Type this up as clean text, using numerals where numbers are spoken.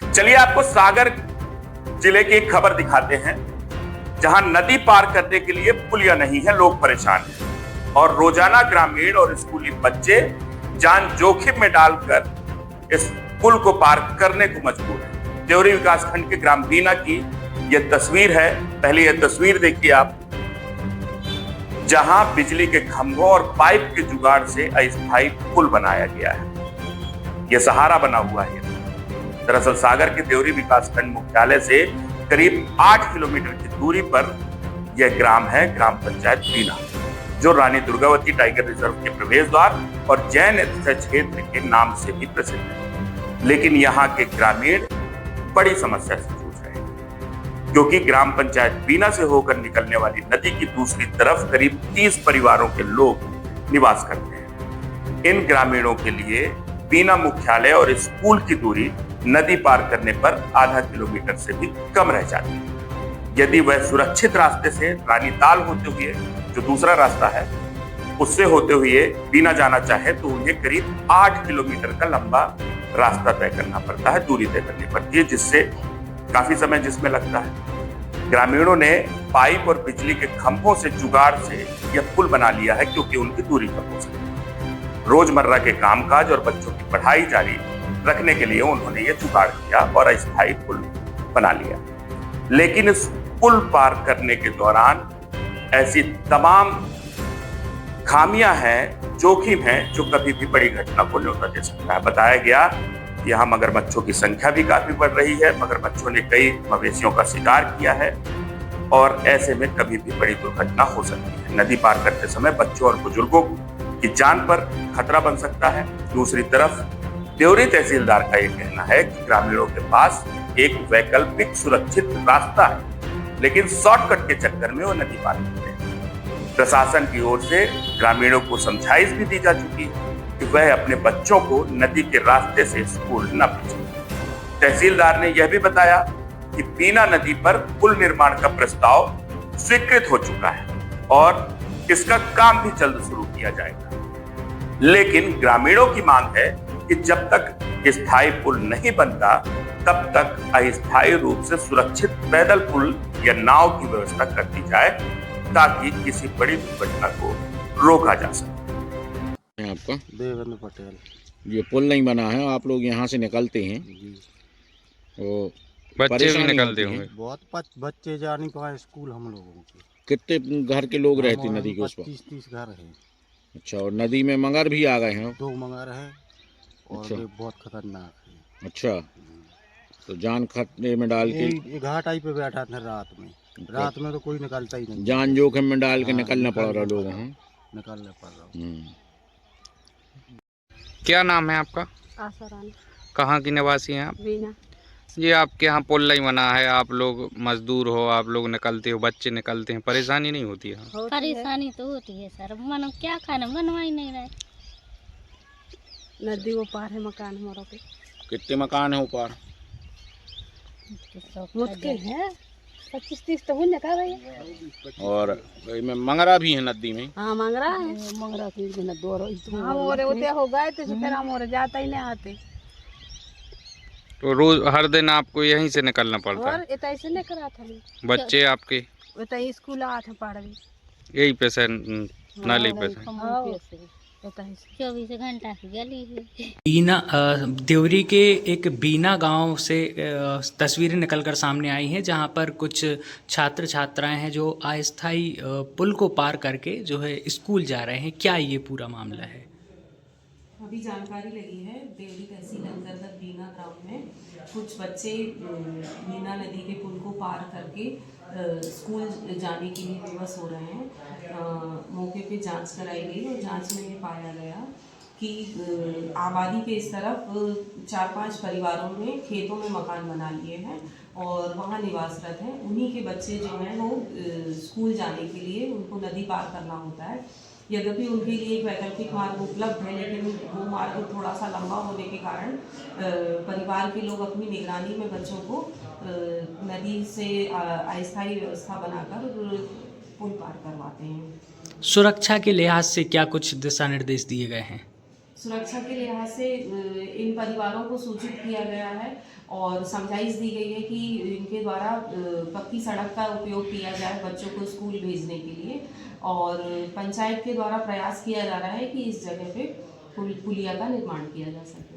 चलिए आपको सागर जिले की एक खबर दिखाते हैं, जहां नदी पार करने के लिए पुलिया नहीं है, लोग परेशान हैं और रोजाना ग्रामीण और स्कूली बच्चे जान जोखिम में डालकर इस पुल को पार करने को मजबूर हैं। देवरी विकासखंड के ग्राम बीना की यह तस्वीर है। पहले यह तस्वीर देखिए आप, जहां बिजली के खंभों और पाइप के जुगाड़ से अस्थायी पुल बनाया गया है। यह सहारा बना हुआ है। दरअसल सागर के देवरी विकासखंड मुख्यालय से करीब 8 किलोमीटर की दूरी पर यह ग्राम है, ग्राम पंचायत बीना, जो रानी दुर्गावती टाइगर रिजर्व के प्रवेश द्वार और जैन क्षेत्र के नाम से भी प्रसिद्ध है। लेकिन यहाँ के ग्रामीण बड़ी समस्या से जूझ रहे हैं, क्योंकि ग्राम पंचायत बीना से होकर निकलने वाली नदी की दूसरी तरफ करीब 30 परिवारों के लोग निवास करते हैं। इन ग्रामीणों के लिए बीना मुख्यालय और स्कूल की दूरी नदी पार करने पर आधा किलोमीटर से भी कम रह जाती है। यदि वह सुरक्षित रास्ते से रानीताल होते हुए, जो दूसरा रास्ता है, उससे होते हुए बीना जाना चाहे तो उन्हें करीब 8 किलोमीटर का लंबा रास्ता तय करना पड़ता है, दूरी तय करनी पड़ती है, जिससे काफी समय जिसमें लगता है। ग्रामीणों ने पाइप और बिजली के खंभों से जुगाड़ से यह पुल बना लिया है, क्योंकि उनकी दूरी कम हो सके। रोजमर्रा के कामकाज और बच्चों की पढ़ाई जारी रखने के लिए उन्होंने ये जुगाड़ किया और अस्थायी पुल बना लिया। लेकिन इस पुल पार करने के दौरान ऐसी तमाम खामियां हैं, जोखिम हैं, जो कभी भी बड़ी घटना को न्योता दे सकता है। बताया गया यहाँ मगरमच्छों की संख्या भी काफी बढ़ रही है। मगरमच्छों ने कई मवेशियों का शिकार किया है और ऐसे में कभी भी बड़ी दुर्घटना हो सकती है। नदी पार करते समय बच्चों और बुजुर्गों की जान पर खतरा बन सकता है। दूसरी तरफ देवरी तहसीलदार का यह कहना है कि ग्रामीणों के पास एक वैकल्पिक सुरक्षित रास्ता है, लेकिन शॉर्टकट के चक्कर में वो नदी पार करते हैं। प्रशासन की ओर से ग्रामीणों को समझाइश भी दी जा चुकी है कि वह अपने बच्चों को नदी के रास्ते से स्कूल न भेजें। तहसीलदार ने यह भी बताया कि बीना नदी पर पुल निर्माण का प्रस्ताव स्वीकृत हो चुका है और इसका काम भी जल्द शुरू किया जाएगा। लेकिन ग्रामीणों की मांग है कि जब तक स्थायी पुल नहीं बनता, तब तक अस्थायी रूप से सुरक्षित पैदल पुल या नाव की व्यवस्था कर दी जाए, ताकि किसी बड़ी दुर्घटना को रोका जा सके। आपका देवेंद्र पटेल। ये पुल नहीं बना है, आप लोग यहाँ से निकलते हैं तो बच्चे भी निकलते होंगे। बहुत बच्चे जा नहीं पाए स्कूल हम लोगों के। कितने घर के लोग रहते नदी के उस पर? 25-30 घर हैं। अच्छा, और नदी में मगर भी आ गए हैं? 2 मगर हैं और अच्छा। वे बहुत खतरनाक है। अच्छा, तो जान खतरे में डाल के ये घाटाई पे बैठा था रात में। रात में तो कोई निकलता ही नहीं, जान जोखिम में डाल के हाँ, निकलना पड़ रहा लोगों को। निकलना पड़ रहा। क्या नाम है आपका? आशा रानी। कहाँ की निवासी हैं आप? बीना। ये आपके यहाँ पुल नहीं बना है, आप लोग मजदूर हो, आप लोग निकलते हो, बच्चे निकलते हैं, परेशानी नहीं होती है? परेशानी तो होती है सर, मन क्या खाना बनवा ही नहीं रहे। नदी वो पार है मकान हमारा पे। कितने मकान है ऊपर? मुश्किल है, 25-30 तो हुई ना भैया। और में मंगरा भी है नदी में? हाँ मंगरा है, मंगरा की न दो हम और होते हो गए थे, फिर हम और जाता ही नहीं आते। तो रोज हर दिन आपको यहीं से निकलना पड़ता है? और इतना ऐसे नहीं करा था बच्चे आपके इतना स्कूल आ था पढ़ भी यही पे से नाली पे से? 24 घंटा की गली है। बीना देवरी के एक बीना गांव से तस्वीरें निकलकर सामने आई हैं, जहां पर कुछ छात्र छात्राएं हैं जो अस्थायी पुल को पार करके जो है स्कूल जा रहे हैं। क्या ये पूरा मामला है? अभी जानकारी लगी है, देवरी तहसील अंतर्गत बीना ग्राम में कुछ बच्चे बीना नदी के पुल को पार करके स्कूल जाने के लिए विवश हो रहे हैं। मौके पे जांच कराई गई और जांच में ये पाया गया कि आबादी के इस तरफ 4-5 परिवारों ने खेतों में मकान बना लिए हैं और वहाँ निवासरत हैं। उन्हीं के बच्चे जो हैं वो स्कूल जाने के लिए उनको नदी पार करना होता है। यद्यपि उनके लिए एक वैकल्पिक मार्ग उपलब्ध है, लेकिन वो मार्ग थोड़ा सा लंबा होने के कारण परिवार के लोग अपनी निगरानी में बच्चों को नदी से अस्थायी व्यवस्था बनाकर पुल पार करवाते हैं। सुरक्षा के लिहाज से क्या कुछ दिशा निर्देश दिए गए हैं? सुरक्षा के लिहाज से इन परिवारों को सूचित किया गया है और समझाइश दी गई है कि इनके द्वारा पक्की सड़क का उपयोग किया जाए बच्चों को स्कूल भेजने के लिए, और पंचायत के द्वारा प्रयास किया जा रहा है कि इस जगह पे पुलिया का निर्माण किया जा सके।